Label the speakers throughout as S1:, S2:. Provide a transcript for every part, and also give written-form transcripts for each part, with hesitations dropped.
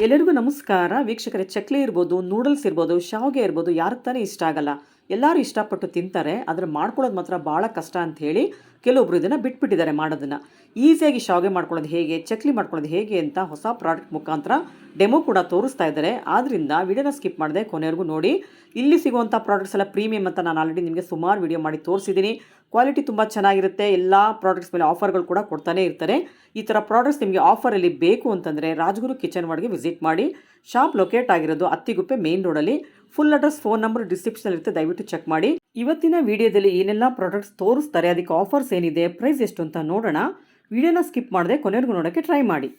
S1: ಎಲ್ಲರಿಗೂ ನಮಸ್ಕಾರ ವೀಕ್ಷಕರೇ. ಚಕ್ಲಿ ಇರ್ಬೋದು, ನೂಡಲ್ಸ್ ಇರ್ಬೋದು, ಶಾವಿಗೆ ಇರ್ಬೋದು, ಯಾರಿಗೆ ತಾನೇ ಇಷ್ಟ ಆಗಲ್ಲ. ಎಲ್ಲರೂ ಇಷ್ಟಪಟ್ಟು ತಿಂತಾರೆ. ಆದರೆ ಮಾಡ್ಕೊಳ್ಳೋದು ಮಾತ್ರ ಭಾಳ ಕಷ್ಟ ಅಂತ ಹೇಳಿ ಕೆಲವೊಬ್ರು ಇದನ್ನು ಬಿಟ್ಬಿಟ್ಟಿದ್ದಾರೆ ಮಾಡೋದನ್ನು. ಈಸಿಯಾಗಿ ಶಾವಿಗೆ ಮಾಡ್ಕೊಳ್ಳೋದು ಹೇಗೆ, ಚಕ್ಲಿ ಮಾಡ್ಕೊಳ್ಳೋದು ಹೇಗೆ ಅಂತ ಹೊಸ ಪ್ರಾಡಕ್ಟ್ ಮುಖಾಂತರ ಡೆಮೋ ಕೂಡ ತೋರಿಸ್ತಾ ಇದ್ದಾರೆ. ಆದ್ದರಿಂದ ವಿಡಿಯೋನ ಸ್ಕಿಪ್ ಮಾಡದೆ ಕೊನೆವರೆಗೂ ನೋಡಿ. ಇಲ್ಲಿ ಸಿಗುವಂಥ ಪ್ರಾಡಕ್ಟ್ಸ್ ಎಲ್ಲ ಪ್ರೀಮಿಯಮ್ ಅಂತ ನಾನು ಆಲ್ರೆಡಿ ನಿಮಗೆ ಸುಮಾರು ವಿಡಿಯೋ ಮಾಡಿ ತೋರಿಸಿದ್ದೀನಿ. ಕ್ವಾಲಿಟಿ ತುಂಬ ಚೆನ್ನಾಗಿರುತ್ತೆ. ಎಲ್ಲ ಪ್ರಾಡಕ್ಟ್ಸ್ ಮೇಲೆ ಆಫರ್ಗಳು ಕೂಡ ಕೊಡ್ತಾನೆ ಇರ್ತಾರೆ. ಈ ಥರ ಪ್ರಾಡಕ್ಟ್ಸ್ ನಿಮಗೆ ಆಫರಲ್ಲಿ ಬೇಕು ಅಂತಂದರೆ ರಾಜಗುರು ಕಿಚನ್ ವಾರ್ಡ್ಗೆ ವಿಸಿಟ್ ಮಾಡಿ. ಶಾಪ್ ಲೊಕೇಟ್ ಆಗಿರೋದು ಅತ್ತಿಗುಪ್ಪೆ ಮೇನ್ ರೋಡಲ್ಲಿ. Full address, phone number description ಇರುತ್ತೆ, ದಯವಿಟ್ಟು ಚೆಕ್ ಮಾಡಿ. ಇವತ್ತಿನ ವಿಡಿಯೋದಲ್ಲಿ ಏನೆಲ್ಲ ಪ್ರಾಡಕ್ಟ್ಸ್ ತೋರಿಸ್ತಾರೆ, ಅದಕ್ಕೆ ಆಫರ್ಸ್ ಏನಿದೆ, ಪ್ರೈಸ್ ಎಷ್ಟು ಅಂತ ನೋಡೋಣ. ವಿಡಿಯೋನ ಸ್ಕಿಪ್ ಮಾಡದೆ ಕೊನೆವರೆಗೂ ನೋಡೋಕ್ಕೆ ಟ್ರೈ ಮಾಡಿ.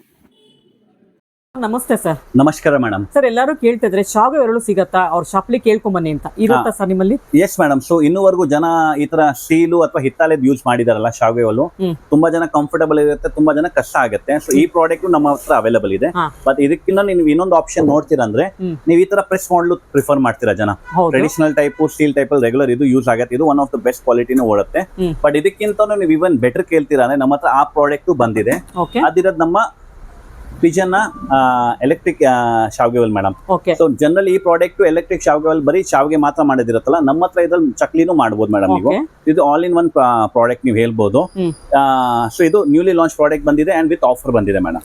S1: ನಮಸ್ತೆ ಸರ್.
S2: ನಮಸ್ಕಾರ ಮೇಡಮ್.
S1: ಸರ್, ಎಲ್ಲರೂ ಕೇಳ್ತಾ ಇದ್ರೆ ಶಾವಿಗೆ ಎರಳು ಸಿಗತ್ತಾ, ಅವ್ರ ಶಾಪ್ಲಿ ಕೇಳ್ಕೊಂಬನ್ನಿ ಅಂತ ಇರುತ್ತಾ ಸರ್ ನಿಮ್ಮಲ್ಲಿ?
S2: S madam. ಸೊ ಇನ್ನೂವರೆಗೂ ಜನ ಈ ತರ ಸ್ಟೀಲು ಅಥವಾ ಹಿತ್ತಾಳೆದ್ ಯೂಸ್ ಮಾಡಿದಾರಲ್ಲ ಶಾವಿಗೆ ಒಲು, ತುಂಬಾ ಜನ ಕಂಫರ್ಟಬಲ್ ಇರುತ್ತೆ, ತುಂಬಾ ಜನ ಕಷ್ಟ ಆಗುತ್ತೆ. ಸೊ ಈ ಪ್ರಾಡಕ್ಟ್ ನಮ್ಮ ಹತ್ರ ಅವೈಲೇಬಲ್ ಇದೆ. ಬಟ್ ಇದಕ್ಕಿಂತ ನೀವು ಇನ್ನೊಂದು ಆಪ್ಷನ್ ನೋಡ್ತೀರಾ ಅಂದ್ರೆ, ನೀವು ಈ ತರ ಪ್ರೆಸ್ ಮಾಡಲು ಪ್ರಿಫರ್ ಮಾಡ್ತೀರಾ ಜನ. ಟ್ರೆಡಿಷನಲ್ ಟೈಪ್, ಸ್ಟೀಲ್ ಟೈಪ್ ಅಲ್ಲಿ ರೆಗ್ಯುಲರ್ ಇದು ಯೂಸ್ ಆಗುತ್ತೆ. ಇದು ಒನ್ ಆಫ್ ದ ಬೆಸ್ಟ್ ಕ್ವಾಲಿಟಿನೂ ಓಡುತ್ತೆ. ಬಟ್ ಇದಕ್ಕಿಂತ ನೀವು ಇವನ್ ಬೆಟರ್ ಕೇಳ್ತೀರಾ ಅಂದ್ರೆ, ನಮ್ಮ ಹತ್ರ ಆ ಪ್ರಾಡಕ್ಟ್ ಬಂದಿದೆ. ಅದಿರೋದು ನಮ್ಮ ಪಿಜನ್ ಎಲೆಕ್ಟ್ರಿಕ್ ಶಾವಿಗೆ ಒಲ್ ಮೇಡಮ್. ಸೊ ಜನರಲ್ ಈ ಪ್ರಾಡಕ್ಟ್ ಎಲೆಕ್ಟ್ರಿಕ್ ಶಾವಿಗೆ ಒಲ್ ಬರೀ ಶಾವಿಗೆ ಮಾತ್ರ ಮಾಡೋದಿರುತ್ತಲ್ಲ, ನಮ್ಮ ಹತ್ರ ಇದ್ರಲ್ಲಿ ಚಕ್ಲಿನೂ ಮಾಡಬಹುದು ಮೇಡಮ್. ನೀವು ಇದು ಆಲ್ ಇನ್ ಒನ್ ಪ್ರಾಡಕ್ಟ್ ನೀವು ಹೇಳ್ಬೋದು. ಸೊ ಇದು ನ್ಯೂಲಿ ಲಾಂಚ್ ಪ್ರಾಡಕ್ಟ್ ಬಂದಿದೆ ಅಂಡ್ ವಿತ್ ಆಫರ್ ಬಂದಿದೆ ಮೇಡಮ್.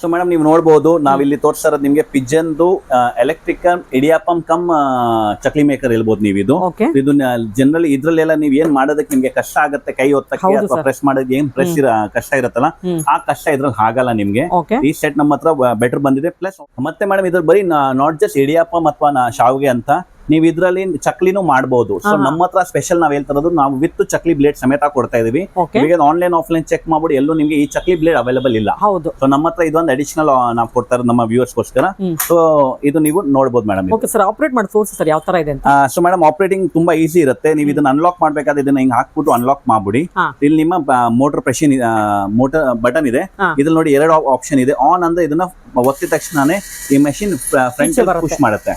S2: ಸೊ ಮೇಡಮ್ ನೀವು ನೋಡಬಹುದು, ನಾವಿಲ್ಲಿ ತೋರಿಸ್ತಾ ಇರೋದು ನಿಮಗೆ ಪಿಜನ್ದು ಎಲೆಕ್ಟ್ರಿಕಲ್ ಇಡಿಯಾಪಂ ಕಮ್ ಚಕ್ಲಿ ಮೇಕರ್ ಹೇಳ್ಬೋದು ನೀವು. ಇದು ಜನರಲಿ ಇದ್ರಲ್ಲೆಲ್ಲ ನೀವು ಏನ್ ಮಾಡೋದಕ್ಕೆ ನಿಮ್ಗೆ ಕಷ್ಟ ಆಗುತ್ತೆ, ಕೈ ಒತ್ತಕ್ಕೆ ಅಥವಾ ಪ್ರೆಸ್ ಮಾಡೋದಕ್ಕೆ ಏನ್ ಪ್ರೆಸ್ ಕಷ್ಟ ಇರುತ್ತಲ್ಲ, ಆ ಕಷ್ಟ ಇದ್ರಲ್ಲಿ ಆಗಲ್ಲ ನಿಮ್ಗೆ. ಈ ಸೆಟ್ ನಮ್ಮ ಹತ್ರ ಬೆಟರ್ ಬಂದಿದೆ. ಪ್ಲಸ್ ಮತ್ತೆ ಮೇಡಮ್ ಇದ್ರ ಬರೀ ನಾಟ್ ಜಸ್ಟ್ ಇಡಿಯಾಪಂ ಅಥವಾ ಶಾವಿಗೆ ಅಂತ, ನೀವು ಇದ್ರಲ್ಲಿ ಚಕ್ಲಿನೂ ಮಾಡಬಹುದು. ಸೊ ನಮ್ಮ ಹತ್ರ ಸ್ಪೆಷಲ್ ನಾವ್ ಹೇಳ್ತಾ ಇರೋದು, ನಾವು ವಿತ್ ಚಕ್ಲಿ ಬ್ಲೇಡ್ ಸಮೇತ ಕೊಡ್ತಾ ಇದೀವಿ. ಆನ್ಲೈನ್ ಆಫ್ಲೈನ್ ಚೆಕ್ ಮಾಡ್ಬಿಡಿ, ಎಲ್ಲೂ ನಿಮ್ಗೆ ಈ ಚಕ್ಲಿ ಬ್ಲೇಡ್ ಅವೈಲೇಬಲ್ ಇಲ್ಲ. ಸೊ ನಮ್ಮ ಹತ್ರ ಇದೊಂದು ಅಡಿಷನಲ್ ನಾವು ಕೊಡ್ತಾ ಇರೋದು ನಮ್ಮ ವ್ಯೂವರ್ಸ್ ಗೋಸ್ಕರ. ಸೊ ಇದು ನೀವು ನೋಡಬಹುದು ಮೇಡಮ್.
S1: ಆಪರೇಟ್ ಮಾಡಿ ತೋರಿಸಿ ಸರ್ ಯಾವ ತರ ಇದೆ ಅಂತ.
S2: ಸೊ ಮೇಡಮ್ ಆಪರೇಟಿಂಗ್ ತುಂಬಾ ಈಸಿ ಇರುತ್ತೆ. ನೀವು ಇದನ್ನ ಅನ್ಲಾಕ್ ಮಾಡ್ಬೇಕಾದ್ರೆ ಇದನ್ನ ಹಿಂಗ್ ಹಾಕ್ಬಿಟ್ಟು ಅನ್ಲಾಕ್ ಮಾಡ್ಬಿಡಿ. ಇಲ್ಲಿ ನಿಮ್ಮ ಮೋಟರ್ ಪ್ರೆಷನ್ ಮೋಟರ್ ಬಟನ್ ಇದೆ. ಇದ್ರಲ್ಲಿ ನೋಡಿ ಎರಡು ಆಪ್ಷನ್ ಇದೆ. ಆನ್ ಅಂದ್ರೆ ಇದನ್ನ ಒತ್ತಿದ ತಕ್ಷಣನೇ ಈ ಮೆಷಿನ್ ಫ್ರಂಟ್ ಪುಷ್ ಮಾಡುತ್ತೆ.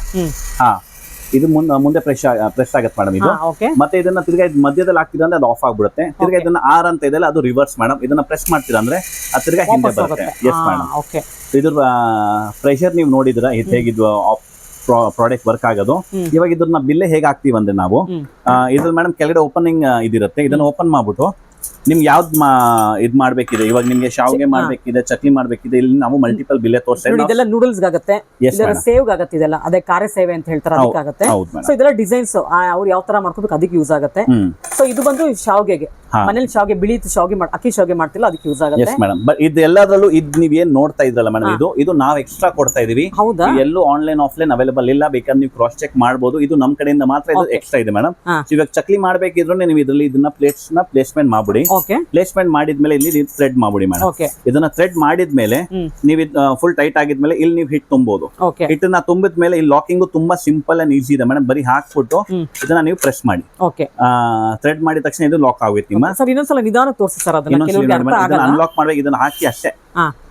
S2: ಇದು ಮುಂದೆ ಪ್ರೆಸ್ ಆಗುತ್ತೆ ಮೇಡಮ್ ಇದು. ಮತ್ತೆ ಇದನ್ನ ತಿರ್ಗಾ ಮಧ್ಯದಲ್ಲಿ ಹಾಕ್ತಿದ್ರೆ ಅಂದ್ರೆ ಅದು ಆಫ್ ಆಗ್ಬಿಡುತ್ತೆ. ತಿರ್ಗಾ ಇದನ್ನ ಆರ್ ಅಂತ ಇದೆ, ಅದು ರಿವರ್ಸ್ ಮೇಡಮ್. ಇದನ್ನ ಪ್ರೆಸ್ ಮಾಡ್ತೀರಾ ಅಂದ್ರೆ ಅದು ತಿರ್ಗಾ ಹಿಂದೆ ಬರುತ್ತೆ. Yes madam. ಇದ್ರ ಪ್ರೆಷರ್ ನೀವು ನೋಡಿದ್ರ ಹೇಗಿದ್ವು ಪ್ರಾಡಕ್ಟ್ ವರ್ಕ್ ಆಗೋದು. ಇವಾಗ ಇದನ್ನ ಬಿಲ್ಲೆ ಹೇಗೆ ಹಾಕ್ತಿವಿ ಅಂದ್ರೆ, ನಾವು ಇದ್ರಲ್ಲಿ ಮೇಡಮ್ ಕೆಳಗಡೆ ಓಪನಿಂಗ್ ಇದಿರುತ್ತೆ. ಇದನ್ನ ಓಪನ್ ಮಾಡ್ಬಿಟ್ಟು ನಿಮ್ಗೆ ಯಾವ್ದು ಇದ್ ಮಾಡ್ಬೇಕಿದೆ, ಇವಾಗ ನಿಮ್ಗೆ ಶಾವಿಗೆ ಮಾಡ್ಬೇಕಿದೆ, ಚಕ್ಲಿ ಮಾಡ್ಬೇಕಿದೆ, ಇಲ್ಲಿ ನಾವು ಮಲ್ಟಿಪಲ್ ಬಿಲ್ಲೆ ತೋರಿಸ್ತಾ ಇದ್ದೀವಿ.
S1: ಇದೆಲ್ಲ ನೂಡಲ್ಸ್ ಆಗುತ್ತೆ, ಸೇವ್ ಆಗುತ್ತೆ, ಇದೆಲ್ಲ ಅದೇ ಕಾರ್ಯ ಸೇವೆ ಅಂತ ಹೇಳ್ತಾರೆ, ಅದಕ್ಕಾಗುತ್ತೆ. ಸೊ ಇದೆಲ್ಲ ಡಿಸೈನ್ಸ್ ಅವ್ರು ಯಾವ ತರ ಮಾಡ್ಕೋಬೇಕು ಅದಕ್ಕೆ ಯೂಸ್ ಆಗುತ್ತೆ. ಸೊ ಇದು ಬಂದು ಶಾವಿಗೆಗೆ, ಮನೇಲಿ ಶಾವಿಗೆ ಬಿಳಿ ಶಾವಿಗೆ ಅಕ್ಕಿ ಶಾವಿಗೆ ಮಾಡ್ತಿಲ್ಲ, ಅದಕ್ಕೆ ಯೂಸ್ ಆಗುತ್ತೆ
S2: ಮೇಡಮ್. ಬಟ್ ಇದೆಲ್ಲದರಲ್ಲೂ ಇದು ನೀವ್ ಏನ್ ನೋಡ್ತಾ ಇದ್ರಲ್ಲ ಮೇಡಮ್, ಇದು ನಾವು ಎಕ್ಸ್ಟ್ರಾ ಕೊಡ್ತಾ ಇದೀವಿ. ಎಲ್ಲೂ ಆನ್ಲೈನ್ ಆಫ್ಲೈನ್ ಅವೈಲೇಬಲ್ ಇಲ್ಲ, ಬೇಕಾದ್ರೆ ನೀವು ಕ್ರಾಸ್ ಚೆಕ್ ಮಾಡಬಹುದು. ಇದು ನಮ್ ಕಡೆಯಿಂದ ಮಾತ್ರ ಇದು ಎಕ್ಸ್ಟ್ರಾ ಇದೆ ಮೇಡಮ್. ಇವಾಗ ಚಕ್ಲಿ ಮಾಡ್ಬೇಕಿದ್ರು ನೀವು ಇದರಲ್ಲಿ ಇದನ್ನ ಪ್ಲೇಸ್ಮೆಂಟ್ ಮಾಡ್ಬಿಡಿ. ಪ್ಲೇಸ್ಮೆಂಟ್ ಮಾಡಿದ್ಮೇಲೆ ಇಲ್ಲಿ ಥ್ರೆಡ್ ಮಾಡ್ಬಿಡಿ ಮೇಡಮ್. ಇದನ್ನ ಥ್ರೆಡ್ ಮಾಡಿದ್ಮೇಲೆ ನೀವು ಫುಲ್ ಟೈಟ್ ಆಗಿದ್ಮೇಲೆ ಇಲ್ಲಿ ನೀವು ಹಿಟ್ ತುಂಬಬಹುದು. ಹಿಟ್ಟನ್ನ ತುಂಬಿದ್ಮೇಲೆ ಇಲ್ಲಿ ಲಾಕಿಂಗ್ ತುಂಬಾ ಸಿಂಪಲ್ ಅಂಡ್ ಈಸಿ ಇದೆ ಮೇಡಮ್. ಬರೀ ಹಾಕ್ಬಿಟ್ಟು ಇದನ್ನ ನೀವು ಪ್ರೆಸ್ ಮಾಡಿ, ಥ್ರೆಡ್ ಮಾಡಿದ ತಕ್ಷಣ ಇದು ಲಾಕ್ ಆಗುತ್ತೆ.
S1: ಇನ್ನೊಂದ್ಸಲ ನಿಧಾನ ತೋರಿಸಿ ಸರ್,
S2: ಅನ್ಲಾಕ್ ಮಾಡ್ಬೇಕು. ಇದನ್ನ ಹಾಕಿ ಅಷ್ಟೇ,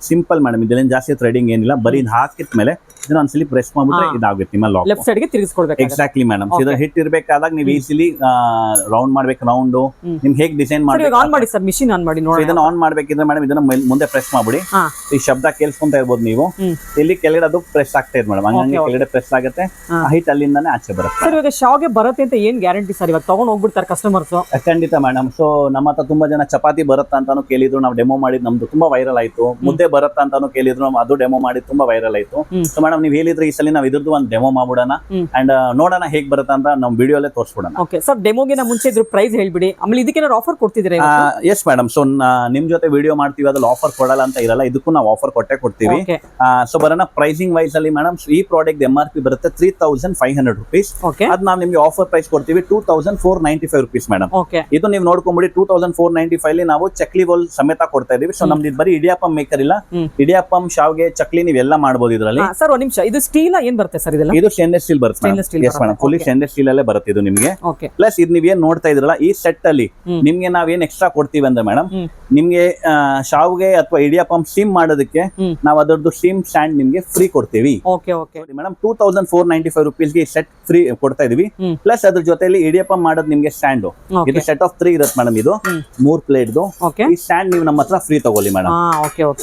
S2: ಸಿಂಪಲ್ ಮೇಡಮ್. ಇದೆಲ್ಲ ಜಾಸ್ತಿ ಥ್ರೆಡಿಂಗ್ ಏನಿಲ್ಲ. ಬರಿ ಹಾಕಿದ್ಮೇಲೆ ಇದನ್ನ ಒಂದ್ಸಲಿ ಪ್ರೆಸ್ ಮಾಡ್ಬಿಟ್ರೆ ಇದಾಗುತ್ತೆ ನಿಮ್ಮ ಲಾಕ್.
S1: ಲೆಫ್ಟ್ ಸೈಡ್ ಗೆ ತಿರುಗಿಸ್ಕೊಳ್ಬೇಕು.
S2: Exactly madam. ಇದನ್ನ ಹಿಟ್ ಇರಬೇಕಾದಾಗ ನೀವು ಈಸಿಲಿ ರೌಂಡ್ ಮಾಡ್ಬೇಕು. ರೌಂಡ್ ನಿಮ್ಗೆ ಹೇಗೆ ಡಿಸೈನ್
S1: ಮಾಡ್ಬೇಕು. ಆನ್ ಮಾಡಿ ಸರ್, ಮಿಷಿನ್ ಆನ್ ಮಾಡಿ ನೋಡಿ.
S2: ಇದನ್ನ ಆನ್ ಮಾಡ್ಬೇಕಿದ್ರೆ ಮೇಡಮ್ ಇದನ್ನ ಮುಂದೆ ಪ್ರೆಸ್ ಮಾಡ್ಬಿಡಿ. ಈ ಶಬ್ದ ಕೇಳಿಸ್ಕೊಂತ ಇರ್ಬೋದು ನೀವು. ಇಲ್ಲಿ ಕೆಳಗಡೆ ಅದು ಪ್ರೆಸ್ ಆಗ್ತಾ ಇದೆ ಮೇಡಮ್. ಹಂಗಾಗಿ ಕೆಳಗಡೆ ಪ್ರೆಸ್ ಆಗುತ್ತೆ, ಹೈಟ್ ಅಲ್ಲಿಂದಾನೆ ಆಚೆ ಬರುತ್ತೆ.
S1: ಸರ್ ಇವಾಗ ಶಾವಿಗೆ ಬರುತ್ತೆ ಅಂತ ಏನ್ ಗ್ಯಾರಂಟಿ ಸರ್? ಇವಾಗ ತಗೊಂಡ್ ಹೋಗ್ಬಿಡ್ತಾರೆ ಕಸ್ಟಮರ್ಸ್?
S2: ಖಂಡಿತ ಮೇಡಮ್. ಸೊ ನಮ್ಮ ಹತ್ರ ತುಂಬಾ ಜನ ಚಪಾತಿ ಬರುತ್ತಾ ಅಂತಾನು ಕೇಳಿದ್ರು, ನಾವು ಡೆಮೋ ಮಾಡಿದ್ ನಮ್ದು ತುಂಬಾ ವೈರಲ್ ಆಯ್ತು. ಮುದ್ದೆ ಬರುತ್ತಾ ಅಂತಾನು ಕೇಳಿದ್ರು, ಅದು ಡೆಮೋ ಮಾಡಿ ತುಂಬಾ ವೈರಲ್ ಆಯ್ತು. ಸೊ ಮೇಡಮ್ ನೀವು ಹೇಳಿದ್ರೆ ಈ ಸಲ ನಾವು ಇದ್ರದ್ದು ಒಂದು ಡೆಮೋ ಮಾಡ್ಬಿಡೋಣ ಅಂಡ್ ನೋಡೋಣ ಹೇಗ್ ಬರುತ್ತೆ ಅಂತ ನಮ್ಮ ವಿಡಿಯೋಲ್ಲೇ ತೋರಿಸ್ಬಿಡೋಣ.
S1: ಓಕೆ ಸರ್, ಡೆಮೋಗೆ ಮುಂಚೆ ಇದ್ರ ಪ್ರೈಸ್ ಹೇಳ್ಬಿಡಿ, ಆಮೇಲೆ ಇದಕ್ಕೆ ಆಫರ್ ಕೊಡ್ತಿದ್ರೆ.
S2: Yes madam. ಸೊ ನಿಮ್ ಜೊತೆ ವಿಡಿಯೋ ಮಾಡ್ತೀವಿ, ಅದ್ರಲ್ಲಿ ಆಫರ್ ಕೊಡಲ್ಲ ಅಂತ ಇರಲ್ಲ, ಇದಕ್ಕೂ ನಾವು ಆಫರ್ ಕೊಡ್ತೀವಿ. ಸೊ ಬರೋಣ ಪ್ರೈಸಿಂಗ್ ವೈಸ್ ಅಲ್ಲಿ ಮೇಡಮ್. ಈ ಪ್ರಾಡಕ್ಟ್ MRP ಬರುತ್ತೆ 3500 rupees. ಅದ್ ನಾವು ನಿಮ್ಗೆ ಆಫರ್ ಪ್ರೈಸ್ ಕೊಡ್ತೀವಿ 2495 rupees ಮೇಡಮ್. ಇದು ನೀವು ನೋಡ್ಕೊಂಡ್ಬಿಡಿ, 2495 ನಾವು ಚಕ್ಲಿ ಬೋಲ್ ಸಮೇತ ಕೊಡ್ತಾ ಇದೀವಿ. ಸೊ ನಮ್ದು ಬರೀ ಇಡಿಯಾಪಂ ಮೇಕರ್ ಇಲ್ಲ. ಇಡಿಯಪ್ಪಂ, ಶಾವ್ಗೆ, ಚಕ್ಲಿ ನೀವೆಲ್ಲ ಮಾಡಬಹುದು ಇದರಲ್ಲಿ.
S1: ಸರ್ ಒಂದ್ ನಿಮಿಷ, ಇದು ಸ್ಟೀಲ್ ಏನ್ ಬರುತ್ತೆ ಸರ್ ಇದೆಲ್ಲ?
S2: ಇದು ಸ್ಟೇನ್ಲೆಸ್ ಸ್ಟೀಲ್ ಬರುತ್ತೆ. Yes madam, fully stainless steel ಅಲ್ಲೇ ಬರುತ್ತೆ ಇದು ನಿಮ್ಗೆ. ಪ್ಲಸ್ ಇದು ನೀವೇನ್ ನೋಡ್ತಾ ಇದ್ರಲ್ಲ ಈ ಸೆಟ್ ಅಲ್ಲಿ ನಿಮ್ಗೆ ನಾವೇನ್ ಎಕ್ಸ್ಟ್ರಾ ಕೊಡ್ತೀವಿ ಅಂದ್ರೆ ಮೇಡಮ್, ನಿಮ್ಗೆ ಶಾವ್ಗೆ ಅಥವಾ ಇಡಿಯಪ್ಪಂ ಸ್ಟೀಮ್ ಮಾಡೋದಕ್ಕೆ ನಾವು ಅದರದ್ದು ಸ್ಟೀಮ್ ಸ್ಟ್ಯಾಂಡ್ ನಿಮ್ಗೆ ಫ್ರೀ ಕೊಡ್ತೀವಿ ಮೇಡಮ್. 2495 ರುಪೀಸ್ಗೆ ಈ ಸೆಟ್ ಫ್ರೀ ಕೊಡ್ತಾ ಇದೀವಿ. ಪ್ಲಸ್ ಅದ್ರ ಜೊತೆಲಿ ಇಡಿಯಪ್ಪಂ ಮಾಡೋದು ನಿಮ್ಗೆ ಸ್ಟ್ಯಾಂಡ್, ಇದು ಸೆಟ್ ಆಫ್ 3 ಇರುತ್ತೆ ಮೇಡಮ್. ಇದು 3 ಪ್ಲೇಟ್ ಈ ಸ್ಟ್ಯಾಂಡ್ ನೀವು ನಮ್ಮ ಹತ್ರ ಫ್ರೀ ತಗೊಳ್ಳಿ ಮೇಡಮ್.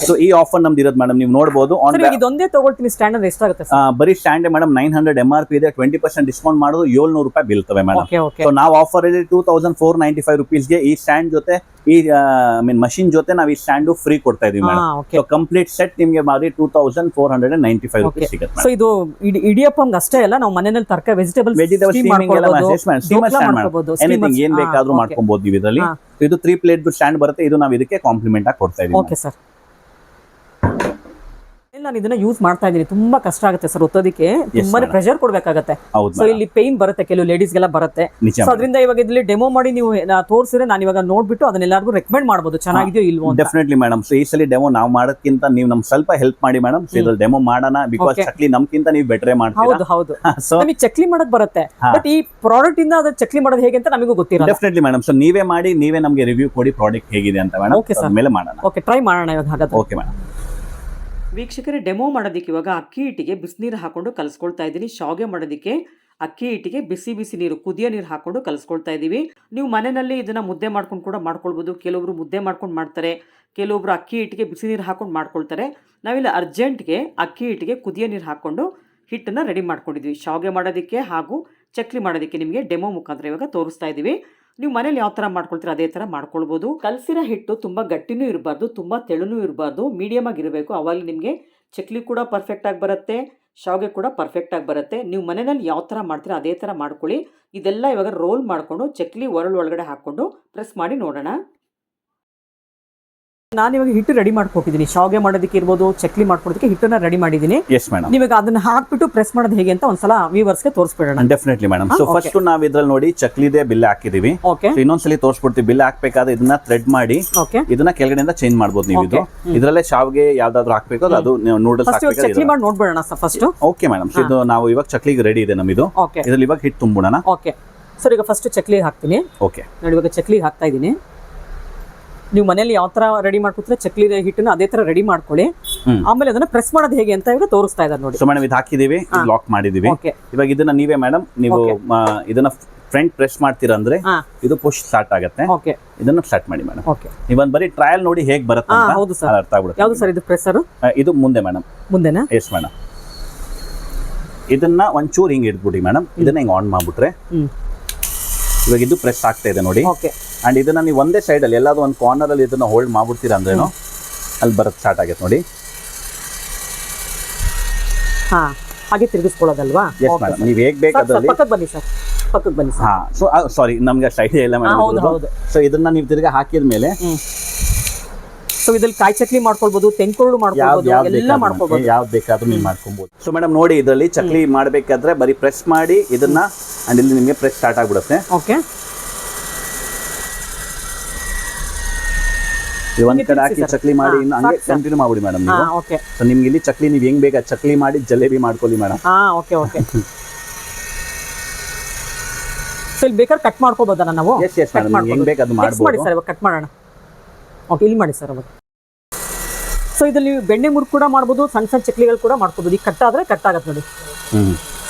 S2: ಸೊ ಈ ಆಫರ್ ನಮ್ದು ಇರೋದು ಮೇಡಮ್, ನೀವು ನೋಡಬಹುದು.
S1: ಇದೊಂದೇ ತಗೊಳ್ತೀನಿ ಸ್ಟ್ಯಾಂಡ್ ಅಂದ್ರೆ ಎಷ್ಟಾಗುತ್ತೆ?
S2: ಬರೀ ಸ್ಟ್ಯಾಂಡ್ ಮೇಡಮ್ 900 MRP ಇದೆ, 20% ಡಿಸ್ಕೌಂಟ್ ಮಾಡೋದು 700 ರೂಪಾಯಿ ಬೀಳ್ತವೆ ಮೇಡಮ್. ಸೊ ನಾವು ಆಫರ್ ಇದೆ 2495 ರುಪೀಸ್ಗೆ ಈ ಸ್ಟ್ಯಾಂಡ್ ಜೊತೆ ಈ ಮಷಿನ್ ಜೊತೆ ನಾವು ಈ ಸ್ಟ್ಯಾಂಡ್ ಫ್ರೀ ಕೊಡ್ತಾ ಇದೀವಿ ಮೇಡಮ್. ಸೊ ಕಂಪ್ಲೀಟ್ ಸೆಟ್ ನಿಮ್ಗೆ ಮಾಡಿ 2495 ರೂಪೀಸ್ ಸಿಗುತ್ತೆ.
S1: ಸೊ ಇದು ಇಡಿಯಪ್ಪಂ ಅಷ್ಟೇ ಅಲ್ಲ, ನಾವು ಮನೆಯಲ್ಲಿ ತರಕಾರಿ ವೆಜಿಟೇಬಲ್
S2: ಸ್ಟೀಮಿಂಗ್ ಎಲ್ಲ ಎನಿಥಿಂಗ್ ಏನ್ ಬೇಕಾದ್ರೂ ಮಾಡ್ಕೊಬಹುದು ನೀವು ಇದರಲ್ಲಿ. ಇದು 3 ಪ್ಲೇಟ್ ಸ್ಟ್ಯಾಂಡ್ ಬರುತ್ತೆ, ಇದು ನಾವು ಇದಕ್ಕೆ ಕಾಂಪ್ಲಿಮೆಂಟ್ ಆಗಿ ಕೊಡ್ತಾ ಇದೀವಿ.
S1: ಓಕೆ ಸರ್, ನಾನು ಇದನ್ನ ಯೂಸ್ ಮಾಡ್ತಾ ಇದ್ದೀನಿ. ತುಂಬಾ ಕಷ್ಟ ಆಗುತ್ತೆ ಸರ್ ಒತ್ತೋದಕ್ಕೆ, ತುಂಬಾನೇ ಪ್ರೆಷರ್ ಕೊಡ್ಬೇಕಾಗತ್ತೆ. ಸೊ ಇಲ್ಲಿ ಪೇನ್ ಬರುತ್ತೆ, ಕೆಲವು ಲೇಡೀಸ್ಗೆಲ್ಲ ಬರುತ್ತೆ. ಸೊ ಅದರಿಂದ ಇವಾಗ ಇಲ್ಲಿ ಡೆಮೋ ಮಾಡಿ ನೀವು ತೋರಿಸಿದ್ರೆ ನಾನು ಇವಾಗ ನೋಡ್ಬಿಟ್ಟು ಅದನ್ನೆಲ್ಲರಿಗೂ ರೆಕಮೆಂಡ್ ಮಾಡಬಹುದು, ಚೆನ್ನಾಗಿದೆಯೋ ಇಲ್ವೋ.
S2: Definitely madam. ಸೊ ಈ ಸಲ ಡೆಮೋ ನಾವು ಮಾಡೋದಕ್ಕಿಂತ ನೀವು ನಮ್ಗೆ ಸ್ವಲ್ಪ ಹೆಲ್ಪ್ ಮಾಡಿ ಮೇಡಮ್. ಸೊ ಇದ್ರಲ್ಲಿ ಡೆಮೋ ಮಾಡೋಣ, ಬಿಕಾಸ್ ಚಕ್ಲಿ ನಮ್ಗಿಂತ ನೀವು ಬೆಟರ್ ಮಾಡ್ತೀರಾ.
S1: ಹೌದು, ನಮಗೆ ಚಕ್ಲಿ ಮಾಡೋದು ಬರುತ್ತೆ, ಬಟ್ ಈ ಪ್ರಾಡಕ್ಟ್ ಇಂದ ಅದ್ರ ಚಕ್ಲಿ ಮಾಡೋದು ಹೇಗೆ ಅಂತ ನಮಗೂ ಗೊತ್ತಿರಲ್ಲ.
S2: Definitely madam. ಸೊ ನೀವೇ ಮಾಡಿ, ನೀವೇ ನಮಗೆ ರಿವ್ಯೂ ಕೊಡಿ ಪ್ರಾಡಕ್ಟ್ ಹೇಗಿದೆ ಅಂತ ಮೇಡಮ್.
S1: ಓಕೆ ಸರ್,
S2: ಮೇಲೆ ಮಾಡೋಣ.
S1: ಓಕೆ, ಟ್ರೈ ಮಾಡೋಣ ಇವಾಗ ಹಾಗಾದ್ರೆ.
S2: Okay madam.
S1: ವೀಕ್ಷಕರೇ, ಡೆಮೋ ಮಾಡೋದಕ್ಕೆ ಇವಾಗ ಅಕ್ಕಿ ಹಿಟ್ಟಿಗೆ ಬಿಸಿನೀರು ಹಾಕೊಂಡು ಕಲಿಸ್ಕೊಳ್ತಾ ಇದ್ದೀನಿ. ಶಾವ್ಗೆ ಮಾಡೋದಕ್ಕೆ ಅಕ್ಕಿ ಹಿಟ್ಟಿಗೆ ಬಿಸಿ ಬಿಸಿ ನೀರು, ಕುದಿಯೋ ನೀರು ಹಾಕೊಂಡು ಕಲಿಸ್ಕೊಳ್ತಾ ಇದ್ದೀವಿ. ನೀವು ಮನೆಯಲ್ಲಿ ಇದನ್ನ ಮುದ್ದೆ ಮಾಡ್ಕೊಂಡು ಕೂಡ ಮಾಡ್ಕೊಳ್ಬೋದು. ಕೆಲವೊಬ್ರು ಮುದ್ದೆ ಮಾಡ್ಕೊಂಡು ಮಾಡ್ತಾರೆ, ಕೆಲವೊಬ್ರು ಅಕ್ಕಿ ಹಿಟ್ಟಿಗೆ ಬಿಸಿ ನೀರು ಹಾಕೊಂಡು ಮಾಡ್ಕೊಳ್ತಾರೆ. ನಾವಿಲ್ಲಿ ಅರ್ಜೆಂಟ್ಗೆ ಅಕ್ಕಿ ಹಿಟ್ಟಿಗೆ ಕುದಿಯೋ ನೀರು ಹಾಕೊಂಡು ಹಿಟ್ಟನ್ನು ರೆಡಿ ಮಾಡ್ಕೊಂಡಿದ್ವಿ ಶಾವ್ಗೆ ಮಾಡೋದಕ್ಕೆ ಹಾಗೂ ಚಕ್ಲಿ ಮಾಡೋದಕ್ಕೆ. ನಿಮಗೆ ಡೆಮೋ ಮುಖಾಂತರ ಇವಾಗ ತೋರಿಸ್ತಾ ಇದ್ದೀವಿ. ನೀವು ಮನೇಲಿ ಯಾವ ಥರ ಮಾಡ್ಕೊಳ್ತೀರ ಅದೇ ಥರ ಮಾಡ್ಕೊಳ್ಬೋದು. ಕಲಸಿರೋ ಹಿಟ್ಟು ತುಂಬ ಗಟ್ಟಿನೂ ಇರಬಾರ್ದು, ತುಂಬ ತೆಳುನೂ ಇರಬಾರ್ದು, ಮೀಡಿಯಮ್ ಆಗಿರಬೇಕು. ಅವಾಗ ನಿಮಗೆ ಚಕ್ಲಿ ಕೂಡ ಪರ್ಫೆಕ್ಟಾಗಿ ಬರುತ್ತೆ, ಶಾವ್ಗೆ ಕೂಡ ಪರ್ಫೆಕ್ಟಾಗಿ ಬರುತ್ತೆ. ನೀವು ಮನೆಯಲ್ಲಿ ಯಾವ ಥರ ಮಾಡ್ತೀರಾ ಅದೇ ಥರ ಮಾಡ್ಕೊಳ್ಳಿ. ಇದೆಲ್ಲ ಇವಾಗ ರೋಲ್ ಮಾಡಿಕೊಂಡು ಚಕ್ಲಿ ಒಳಗಡೆ ಹಾಕ್ಕೊಂಡು ಪ್ರೆಸ್ ಮಾಡಿ ನೋಡೋಣ. ನಾನಿವಾಗ ಹಿಟ್ಟು ರೆಡಿ ಮಾಡ್ಕೊಟ್ಟಿದ್ದೀನಿ. ಶಾವ್ಗೆ ಮಾಡೋದಕ್ಕೆ ಇರ್ಬೋದು, ಚಕ್ಲಿ ಮಾಡ್ಕೊಡೋದಕ್ಕೆ ಹಿಟ್ಟನ್ನ ರೆಡಿ ಮಾಡಿದ್ದೀನಿ.
S2: Yes madam.
S1: ನೀವಾಗ ಅದನ್ನ ಹಾಕ್ಬಿಟ್ಟು ಪ್ರೆಸ್ ಮಾಡೋದು ಹೇಗೆ ಅಂತ ಒಂದ್ಸಲ ವ್ಯೂವರ್ಸ್ಗೆ ತೋರಿಸ್ಬಿಡೋಣ.
S2: Definitely madam. ಸೊ ಫಸ್ಟ್ ನಾವು ಇದ್ರಲ್ಲಿ ನೋಡಿ ಚಕ್ಲಿದೆ ಬಿಲ್ ಹಾಕಿದೀವಿ. ಇನ್ನೊಂದ್ಸಲಿ ತೋರಿಸ್ಬಿಡ್ತೀವಿ. ಬಿಲ್ ಹಾಕ್ಬೇಕಾದ್ರೆ ಇದನ್ನ ಥ್ರೆಡ್ ಮಾಡಿ ಇದನ್ನ ಕೆಳಗಡೆಯಿಂದ ಚೇಂಜ್ ಮಾಡ್ಬೋದು ನೀವು. ಇದು ಇದರಲ್ಲೇ ಶಾವ್ಗೆ ಯಾವ್ದಾದ್ರು ಹಾಕ್ಬೇಕು, ಅದು ನೂಡಲ್ಸ್ ಹಾಕ್ಬೇಕು.
S1: ಚಕ್ಲಿ ಮಾಡಿ ನೋಡ್ಬಿಡೋಣ ಫಸ್ಟ್.
S2: Okay madam. ಇದು ನಾವು ಇವಾಗ ಚಕ್ಲಿಗೆ ರೆಡಿ ಇದೆ ನಮ್ದು. ಇದ್ರಲ್ಲಿ ಇವಾಗ ಹಿಟ್ಟು ತುಂಬೋಣ.
S1: ಓಕೆ ಸರ್, ಈಗ ಫಸ್ಟ್ ಚಕ್ಲಿ ಹಾಕ್ತೀನಿ.
S2: ಓಕೆ
S1: ನೋಡಿ, ಇವಾಗ ಚಕ್ಲಿ ಹಾಕ್ತಾ ಇದ್ದೀನಿ. ನೀವು ಮನೇಲಿ ಯಾವ ತರ ರೆಡಿ ಮಾಡ್ಕೊತಾರೆ ಚಕ್ಲಿ ಹಿಟ್ಟನ್ನು ಅದೇ ತರ ರೆಡಿ ಮಾಡ್ಕೊಳ್ಳಿ. ಆಮೇಲೆ ಅದನ್ನ ಪ್ರೆಸ್ ಮಾಡೋದು ಹೇಗೆ ಅಂತ ಇವಾಗ ತೋರಿಸ್ತಾ ಇದ್ದಾರೆ ನೋಡಿ.
S2: ಸೊ ಮೇಡಮ್, ಇದು ಹಾಕಿದೀವಿ, ಲಾಕ್ ಮಾಡಿದೀವಿ. ಇವಾಗ ಇದನ್ನ ನೀವೇ ಮೇಡಮ್ ನೀವು ಇದನ್ನ ಫ್ರಂಟ್ ಪ್ರೆಸ್ ಮಾಡ್ತೀರಾ ಅಂದ್ರೆ ಇದು ಪುಷ್ ಸ್ಟಾರ್ಟ್ ಆಗುತ್ತೆ. ಇದನ್ನ ಸ್ಟಾರ್ಟ್ ಮಾಡಿ ಮೇಡಮ್. ನೀವೊಂದ್ ಬರೀ ಟ್ರಯಲ್ ನೋಡಿ ಹೇಗೆ ಬರುತ್ತೆ ಅಂತ ಅರ್ಥ ಆಗ್ಬಿಡುತ್ತೆ.
S1: ಯಾವುದು ಸರ್ ಇದು ಪ್ರೆಸರ್? ಇದು
S2: ಮುಂದೆ ಮೇಡಮ್.
S1: ಮುಂದೆನಾ?
S2: Yes madam. ಇದನ್ನ ಒಂಚೂರು ಹಿಂಗ್ ಇಟ್ಬಿಡಿ ಮೇಡಮ್. ಇದನ್ನ ಹಿಂಗ್ ಆನ್ ಮಾಡ್ಬಿಟ್ರೆ ಇವಾಗ ಇದು ಪ್ರೆಸ್ ಆಗ್ತಾ ಇದೆ ನೋಡಿ. ಅಂಡ್ ಇದನ್ನ ನೀವು ಒಂದೇ ಸೈಡ್ ಅಲ್ಲಿ ಎಲ್ಲಾದ್ರೂ ಒಂದು ಕಾರ್ನರ್ ಅಲ್ಲಿ ಇದನ್ನ ಹೋಲ್ಡ್ ಮಾಡ್ಬಿಡ್ತೀರಾ ಅಂದ್ರೇನು ಅಲ್ಲಿ ಬರಕ್ ಸ್ಟಾರ್ಟ್ ಆಗತ್ತೆ ನೋಡಿ.
S1: ಹಾಗೆ ತಿರುಗಿಸ್ಕೊಳ್ಳೋದಲ್ವಾ?
S2: Yes madam. ನೀವು ಹೇಗೆ ಬೇಕಾದಲ್ಲಿ
S1: ಪಕ್ಕಕ್ಕೆ ಬನ್ನಿ ಸರ್, ಪಕ್ಕಕ್ಕೆ ಬನ್ನಿ ಸರ್.
S2: ಸೊ ಸಾರಿ, ನಮ್ಗೆ ಅಷ್ಟು ಐಡಿಯಾ ಇಲ್ಲ ಮೇಡಮ್. ಸೊ ಇದನ್ನ ನೀವು ತಿರ್ಗಾ ಹಾಕಿದ ಮೇಲೆ
S1: ಸೊ ಇದ್ರಲ್ಲಿ ಕಾಯಿ ಚಕ್ಲಿ ಮಾಡ್ಕೊಳ್ಬಹುದು, ತೆಂಕುರುಳು ಮಾಡ್ಕೊಳ್ಬಹುದು, ಎಲ್ಲ ಮಾಡ್ಕೊಳ್ಬಹುದು,
S2: ಯಾವ್ದು ಬೇಕಾದ್ರೂ ನೀವು ಮಾಡ್ಕೊಬಹುದು. ಸೊ ಮೇಡಮ್ ನೋಡಿ, ಇದರಲ್ಲಿ ಚಕ್ಲಿ ಮಾಡ್ಬೇಕಾದ್ರೆ ಬರೀ ಪ್ರೆಸ್ ಮಾಡಿ ಇದನ್ನ ಅಂಡ್ ಇಲ್ಲಿ ನಿಮಗೆ ಪ್ರೆಸ್ ಸ್ಟಾರ್ಟ್ ಆಗ್ಬಿಡುತ್ತೆ.
S1: ಓಕೆ,
S2: ಒಂದ್ ಕಡೆ ಹಾಕಿ ಚಕ್ಲಿ ಮಾಡಿ ಇನ್ನು ಹಂಗೆ ಕಂಟಿನ್ಯೂ ಮಾಡ್ಬಿಡಿ ಮೇಡಮ್ ನೀವು.
S1: ಓಕೆ.
S2: ಸೊ ನಿಮ್ಗೆ ಇಲ್ಲಿ ಚಕ್ಲಿ ನೀವು ಹೆಂಗ್ ಬೇಕಾ ಚಕ್ಲಿ ಮಾಡಿ ಜಲೇಬಿ ಮಾಡ್ಕೊಳ್ಳಿ ಮೇಡಮ್.
S1: Okay okay. ಸೊ ಇಲ್ಲಿ ಬೇಕಾದ್ರೆ ಕಟ್ ಮಾಡ್ಕೋಬಹುದಾ ನಾವು?
S2: ಎಸ್ ಎಸ್ ಮೇಡಮ್, ಹೆಂಗ್ ಬೇಕು ಅದು ಮಾಡ್ಬೋದು.
S1: ಮಾಡಿ ಸರ್, ಇವಾಗ ಕಟ್ ಮಾಡೋಣ. ಓಕೆ, ಇಲ್ಲಿ ಮಾಡಿ ಸರ್ ಅವಾಗ. ಸೊ ಇದ್ರಲ್ಲಿ ನೀವು ಬೆಣ್ಣೆ ಮುರುಕು ಕೂಡ ಮಾಡ್ಬೋದು, ಸಣ್ಣ ಸಣ್ಣ ಚಕ್ಲಿಗಳು ಕೂಡ ಮಾಡ್ಕೋಬಹುದು. ಈಗ ಕಟ್ ಆದ್ರೆ ಕಟ್ ಆಗತ್ತೆ ನೋಡಿ.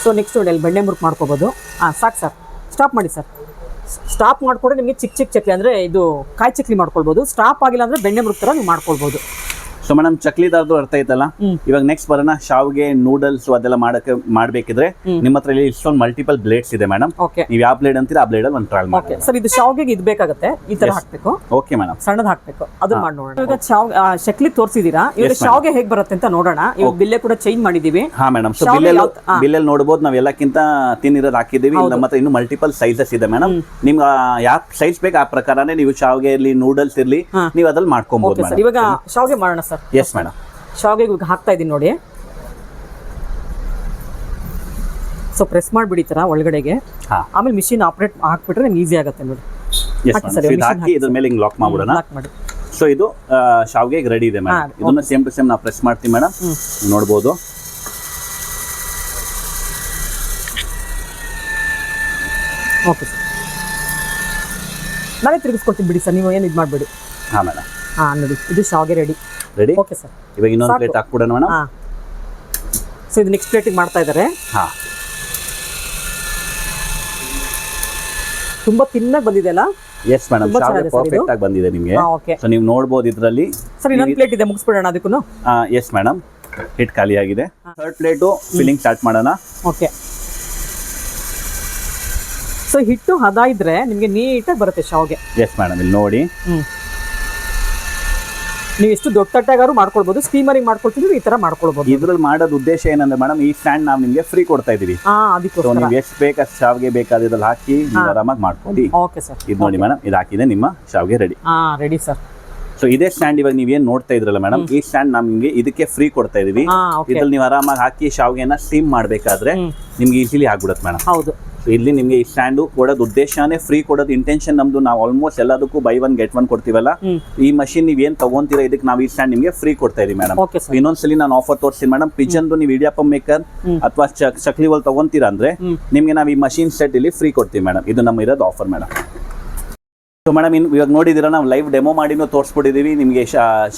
S1: ಸೊ ನೆಕ್ಸ್ಟ್ ನೋಡಿ, ಅಲ್ಲಿ ಬೆಣ್ಣೆ ಮುರುಕು ಮಾಡ್ಕೋಬಹುದು. ಸಾಕು ಸರ್, ಸ್ಟಾಪ್ ಮಾಡಿ ಸರ್. ಸ್ಟಾಪ್ ಮಾಡ್ಕೊಂಡ್ರೆ ನಿಮಗೆ ಚಿಕ್ಕ ಚಿಕ್ಕ ಚಕ್ಲಿ ಅಂದ್ರೆ ಇದು ಕಾಯಿ ಚಕ್ಲಿ ಮಾಡ್ಕೊಳ್ಬಹುದು. ಸ್ಟಾಪ್ ಆಗಿಲ್ಲ ಅಂದ್ರೆ ಬೆಣ್ಣೆ ಮುರುಕು ತರ ನೀವು ಮಾಡ್ಕೊಳ್ಬಹುದು.
S2: ಸೊ ಮೇಡಮ್, ಚಕ್ಲಿದಾರ್ದು ಅರ್ಥ ಐತಲ್ಲ. ಇವಾಗ ನೆಕ್ಸ್ಟ್ ಬರೋಣ ಶಾವ್ಗೆ, ನೂಡಲ್ಸ್ ಅದೆಲ್ಲ ಮಾಡ್ಬೇಕಿದ್ರೆ ನಿಮ್ಮ ಹತ್ರ ಇಲ್ಲಿ ಇಷ್ಟೊಂದು ಮಲ್ಟಿಪಲ್ ಬ್ಲೇಡ್ಸ್ ಇದೆ ಮೇಡಮ್. ನೀವು ಯಾವ ಬ್ಲೇಡ್ ಅಂತೀರಾ ಆ ಬ್ಲೇಡ್ ಅಲ್ಲಿ ಒಂದು ಟ್ರಯಲ್ ಮಾಡಿ.
S1: ಸರ್ ಇದು ಶಾವ್ಗೆ ಇದು ಬೇಕಾಗುತ್ತೆ, ಈ ತರ ಹಾಕ್ಬೇಕು.
S2: ಓಕೆ ಮೇಡಮ್,
S1: ಸಣ್ಣದು ಹಾಕ್ಬೇಕು, ಅದನ್ನ ಮಾಡಿ ನೋಡೋಣ. ಇವಾಗ ಚಕ್ಲಿ ತೋರಿಸಿದೀರಾ, ಇವಾಗ ಶಾವ್ಗೆ ಹೇಗೆ ಬರುತ್ತೆ ಅಂತ ನೋಡೋಣ. ಇವಾಗ ಬಿಲ್ಲೆ ಕೂಡ ಚೇಂಜ್ ಮಾಡಿದೀವಿ.
S2: ಹಾ ಮೇಡಮ್. ಸೊ ಬಿಲ್ಲಲ್ಲಿ ನೋಡಬಹುದು ನಾವು ಎಲ್ಲಕ್ಕಿಂತ ತಿನ್ನಿರೋದು ಹಾಕಿದೀವಿ. ನಮ್ಮ ಹತ್ರ ಇನ್ನು ಮಲ್ಟಿಪಲ್ ಸೈಜಸ್ ಇದೆ ಮೇಡಮ್. ನಿಮ್ಗೆ ಯಾವ ಸೈಜ್ ಬೇಕು ಆ ಪ್ರಕಾರನೇ ನೀವು ಶಾವ್ಗೆ ಇರ್ಲಿ ನೂಡಲ್ಸ್ ಇರ್ಲಿ ನೀವು ಅದ್ರಲ್ಲಿ ಮಾಡ್ಕೊಬಹುದು.
S1: ಇವಾಗ ಶಾವ್ಗೆ ಮಾಡೋಣ ಸರ್.
S2: Yes madam.
S1: ಶಾವ್ಗೆ ಹಾಕ್ತಾ ಇದೀನಿ ನೋಡಿ. ಸೊ ಪ್ರೆಸ್ ಮಾಡಿಬಿಡಿ ತರ ಒಳಗಡೆಗೆ. ಆಮೇಲೆ ಮಿಷಿನ್ ಆಪರೇಟ್ ಹಾಕ್ಬಿಟ್ರೆ ನಿಮ್ಗೆ ಈಸಿ ಆಗುತ್ತೆ ನೋಡಿ.
S2: ಇದ್ರ ಮೇಲೆ ಲಾಕ್ ಮಾಡ್ಬಿಡೋಣ. ಸೊ ಇದು ಶಾವ್ಗೆಗೆ ರೆಡಿ ಇದೆ ಮೇಡಮ್. ಇದನ್ನ ಸೇಮ್ ಟು ಸೇಮ್ ನಾವು ಪ್ರೆಸ್ ಮಾಡ್ತೀವಿ ಮೇಡಮ್, ನೋಡ್ಬೋದು.
S1: ಓಕೆ ಸರ್, ನಾನೇ ತಿರುಗಿಸ್ಕೊಡ್ತೀನಿ ಬಿಡಿ ಸರ್, ನೀವು ಏನು ಇದು ಮಾಡಬೇಡಿ.
S2: ಹಾಂ ಮೇಡಮ್.
S1: ಹಾಂ ನೋಡಿ, ಇದು ಶಾವ್ಗೆ ರೆಡಿ. ಓಕೆ ಸರ್,
S2: ಇವಾಗ ಇನ್ನೊಂದು ಪ್ಲೇಟ್ ಹಾಕ್ಬಿಡೋಣ ಮೇಡಮ್.
S1: ಹಾಂ, ಸೊ ಇದು ನೆಕ್ಸ್ಟ್ ಪ್ಲೇಟಿಗೆ ಮಾಡ್ತಾ ಇದ್ದಾರೆ.
S2: ಹಾಂ,
S1: ತುಂಬಾ ತಿನ್ನಾಗಿ ಬಂದಿದೆ ಅಲ್ಲ?
S2: ಎಸ್ ಮೇಡಮ್, ಶಾವ್ಗೆ ಪರ್ಫೆಕ್ಟ್ ಆಗಿ ಬಂದಿದೆ ನಿಮಗೆ. ಸೊ ನೀವು ನೋಡ್ಬೋದು ಇದರಲ್ಲಿ.
S1: ಸರ್ ಇನ್ನೊಂದು ಪ್ಲೇಟ್ ಇದೆ, ಮುಗಿಸ್ಬಿಡೋಣ ಅದಕ್ಕೂ.
S2: ಎಸ್ ಮೇಡಮ್, ಹಿಟ್ ಖಾಲಿ ಆಗಿದೆ. ಥರ್ಡ್ ಪ್ಲೇಟು ಫಿಲ್ಲಿಂಗ್ ಸ್ಟಾರ್ಟ್ ಮಾಡೋಣ.
S1: ಓಕೆ, ಸೊ ಹಿಟ್ಟು ಹದ ಇದ್ರೆ ನಿಮಗೆ ನೀಟಾಗಿ ಬರುತ್ತೆ ಶಾವ್ಗೆ.
S2: ಎಸ್ ಮೇಡಮ್, ಇಲ್ಲಿ ನೋಡಿ.
S1: ನೀವು ಎಷ್ಟು ದೊಡ್ಡ ತಟ್ಟೆಗಾರು ಮಾಡ್ಕೊಳ್ಬಹುದು, ಸ್ಟೀಮರಿಗೆ ಮಾಡ್ಕೊಳ್ತಿದ್ರೆ ಈ ತರ ಮಾಡ್ಕೊಳ್ಬಹುದು.
S2: ಇದ್ರಲ್ಲಿ ಮಾಡೋದು ಉದ್ದೇಶ ಏನಂದ್ರೆ ಮೇಡಮ್, ಈ ಸ್ಟ್ಯಾಂಡ್ ನಾವು ನಿಮಗೆ ಫ್ರೀ ಕೊಡ್ತಾ ಇದೀವಿ.
S1: ಅದಕ್ಕೋಸ್ಕರ
S2: ನೀವು ಎಷ್ಟು ಬೇಕಷ್ಟು ಶಾವ್ಗೆ ಬೇಕಾದ್ರಲ್ಲಿ ಹಾಕಿ ನೀವು ಆರಾಮಾಗಿ ಮಾಡ್ಕೊಳ್ಳಿ.
S1: ಓಕೆ ಸರ್,
S2: ಇದು ನೋಡಿ ಮೇಡಮ್, ಇದು ಹಾಕಿದೆ, ನಿಮ್ಮ ಶಾವ್ಗೆ ರೆಡಿ.
S1: Ready sir.
S2: ಸೊ ಇದೇ ಸ್ಟ್ಯಾಂಡ್ ಇವಾಗ ನೀವೇನ್ ನೋಡ್ತಾ ಇದ್ರಲ್ಲ ಮೇಡಮ್, ಈ ಸ್ಟ್ಯಾಂಡ್ ನಮ್ಗೆ ಇದಕ್ಕೆ ಫ್ರೀ ಕೊಡ್ತಾ ಇದೀವಿ. ಇದ್ರಲ್ಲಿ ನೀವು ಆರಾಮಾಗಿ ಹಾಕಿ ಶಾವ್ಗೆನ ಸ್ಟೀಮ್ ಮಾಡ್ಬೇಕಾದ್ರೆ ನಿಮ್ಗೆ ಈಸಿಲಿ ಆಗ್ಬಿಡುತ್ತೆ ಮೇಡಮ್.
S1: ಹೌದು,
S2: ಇಲ್ಲಿ ನಿಮಗೆ ಈ ಸ್ಟ್ಯಾಂಡು ಕೊಡೋದು ಉದ್ದೇಶನೇ ಫ್ರೀ ಕೊಡೋದು ಇಂಟೆನ್ಷನ್ ನಮ್ದು. ನಾವು ಆಲ್ಮೋಸ್ಟ್ ಎಲ್ಲದಕ್ಕೂ ಬೈ 1 get 1 ಕೊಡ್ತೀವಲ್ಲ, ಈ ಮಷಿನ್ ನೀವ್ ಏನ್ ತಗೊಂತೀರಾ ಇದಕ್ಕೆ ನಾವು ಈ ಸ್ಟ್ಯಾಂಡ್ ನಿಮಗೆ ಫ್ರೀ ಕೊಡ್ತಾ ಇದೀವಿ ಮೇಡಮ್. ಇನ್ನೊಂದ್ಸಲಿ ನಾನು ಆಫರ್ ತೋರಿಸ್ತೀನಿ ಮೇಡಮ್. ಪಿಜನ್ದು ನೀವು ಇಡಿಯಪ್ಪಂ ಮೇಕರ್ ಅಥವಾ ಚಕ್ಲಿ ಒಲ್ ತಗೊಂತೀರಾ ಅಂದ್ರೆ ನಿಮ್ಗೆ ನಾವು ಈ ಮಷಿನ್ ಸೆಟ್ ಇಲ್ಲಿ ಫ್ರೀ ಕೊಡ್ತೀವಿ ಮೇಡಮ್. ಇದು ನಮ್ಮ ಇರೋದು ಆಫರ್ ಮೇಡಮ್. ಸೊ ಮೇಡಮ್, ಇವಾಗ ನೋಡಿದಿರ ನಾವು ಲೈವ್ ಡೆಮೋ ಮಾಡಿನೂ ತೋರಿಸ್ಬಿಟ್ಟಿದೀವಿ ನಿಮಗೆ.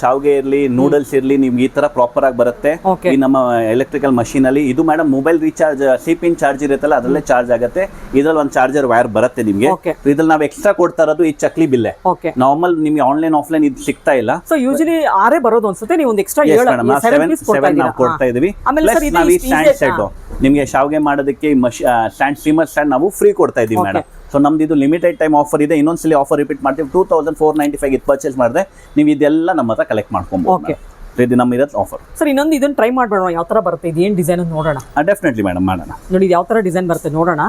S2: ಶಾವ್ಗೆ ಇರಲಿ, ನೂಡಲ್ಸ್ ಇರಲಿ, ನಿಮ್ಗೆ ಈ ತರ ಪ್ರಾಪರ್ ಆಗಿ ಬರುತ್ತೆ ಈ ನಮ್ಮ ಎಲೆಕ್ಟ್ರಿಕಲ್ ಮಷೀನ್ ಅಲ್ಲಿ. ಇದು ಮೇಡಮ್ ಮೊಬೈಲ್ ರೀಚಾರ್ಜ್ ಸಿಪಿನ್ ಚಾರ್ಜ್ ಇರುತ್ತಲ್ಲ, ಅದರಲ್ಲೇ ಚಾರ್ಜ್ ಆಗುತ್ತೆ. ಇದ್ರಲ್ಲಿ ಒಂದು ಚಾರ್ಜರ್ ವೈರ್ ಬರುತ್ತೆ ನಿಮಗೆ. ಇದ್ರಲ್ಲಿ ನಾವು ಎಕ್ಸ್ಟ್ರಾ ಕೊಡ್ತಾ ಇರೋದು ಈ ಚಕ್ಲಿ ಬಿಲ್ಲೆ. ನಾರ್ಮಲ್ ನಿಮ್ಗೆ ಆನ್ಲೈನ್ ಆಫ್ಲೈನ್ ಇದು ಸಿಗ್ತಾ ಇಲ್ಲ.
S1: ಸೊ ಯೂಶಲಿ ಆರೇ ಬರೋದು ಅನ್ಸುತ್ತೆ, ನೀವು ಒಂದು ಎಕ್ಸ್ಟ್ರಾ
S2: 7 ನಾವು ಕೊಡ್ತಾ ಇದೀವಿ. ನಾವು ಈ ಸ್ಟ್ಯಾಂಡ್ ಸೆಟ್ ನಿಮಗೆ ಶಾವ್ಗೆ ಮಾಡೋದಕ್ಕೆ ಸ್ಟ್ಯಾಂಡ್ ಸ್ಟೀಮರ್ ಸ್ಟ್ಯಾಂಡ್ ನಾವು ಫ್ರೀ ಕೊಡ್ತಾ ಇದೀವಿ ಮೇಡಮ್. ಸೊ ನಮ್ದು ಇದು ಲಿಮಿಟೆಡ್ ಟೈಮ್ ಆಫರ್ ಇದೆ. ಇನ್ನೊಂದ್ಸಲಿ ಆಫರ್ ರಿಪೀಟ್ ಮಾಡ್ತೀವಿ. 2495 ಇದು ಪರ್ಚೇಸ್ ಮಾಡಿದ್ರೆ ನೀವು ಇದೆಲ್ಲ ನಮ್ಮ ಹತ್ರ ಕಲೆಕ್ಟ್ ಮಾಡ್ಕೊಬಹುದು. ಇದು ನಮ್ಮ ಇರೋದು ಆಫರ್.
S1: ಸರ್ ಇನ್ನೊಂದು ಇದನ್ನ ಟ್ರೈ ಮಾಡೋಣ, ಯಾವ ತರ ಬರುತ್ತೆ, ಇದು ಏನು ಡಿಸೈನ್ ಅಂತ ನೋಡೋಣ.
S2: ಡೆಫಿನೆಟ್ಲಿ ಮೇಡಮ್, ಮಾಡೋಣ.
S1: ನೋಡಿ ಯಾವ ತರ ಡಿಸೈನ್ ಬರುತ್ತೆ ನೋಡೋಣ.